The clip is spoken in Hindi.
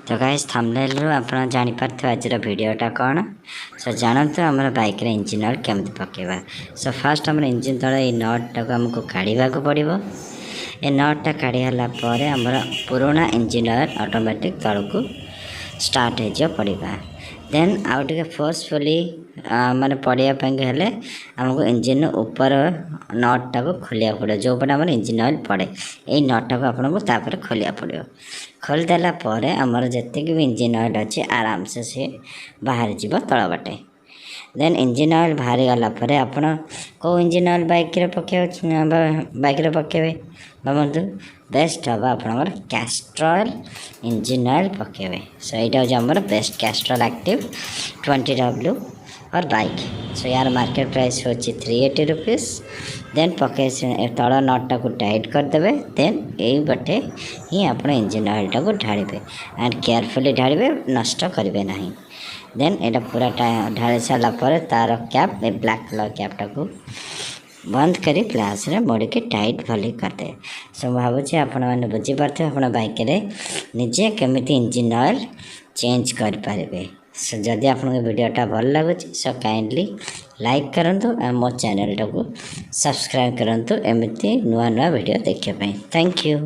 तो गाइस थंबनेल रो आपण जानि पारथो आज वीडियोटा कौन सो जानते आम बाइक इंजिन ऑयल केमती पकेबा। सो फास्ट आम इंजिन तले नट टाक आमको काढ़ा पड़ो। ए नटा काढ़ीला आमर पुराना इंजिन ऑयल ऑटोमेटिक तलक स्टार्ट हो पड़ा। देन आउ टे फोर्सफुली माने पड़ापे आमको इंजिन ऊपर नट टाक खोलिया पड़ो। जो पटे आम इंजिन ऑयल पड़े यही नट टाक आपको खोलिया पड़ो। खोलीदेला आमर जितक भी इंजिन ऑयल अच्छे आराम से सी बाहर जीव तल बाटे। देन इंजिन ऑयल बाहरी गलापर आपण कौ इंजिन ऑयल बाइक पकेबे भावतु बेस्ट हम आपंकर कैस्ट्रॉल इंजिन ऑयल पकेबे। सो यहाँ हूँ आमर बेस्ट कैस्ट्रॉल एक्टिव 20W और बाइक। सो यार मार्केट प्राइस हो 380 रुपीज़। देन पके तल नट टाक टाइट करदे। देन यही बटे ही आप इंजिन ऑयल टाक ढाड़े एंड केयरफुली ढाड़े नष्ट करेंगे ना। देन यहाँ पूरा ढाड़ी सारापर तार कैप ब्लैक कलर कैप टाक बंद करी प्लास रे मोड़ के टाइट भली करदे। सो भावुँ आपण मैंने बुझीपारे आप बाइक निजे केमिति इंजिन ऑयल चेंज करें। सो जदि आपको वीडियोटा भल लगुच सो काइंडली लाइक करंतु और मो चैनल टाको सब्सक्राइब करंतु एमती नुआ नुआ वीडियो देखिए। Thank you.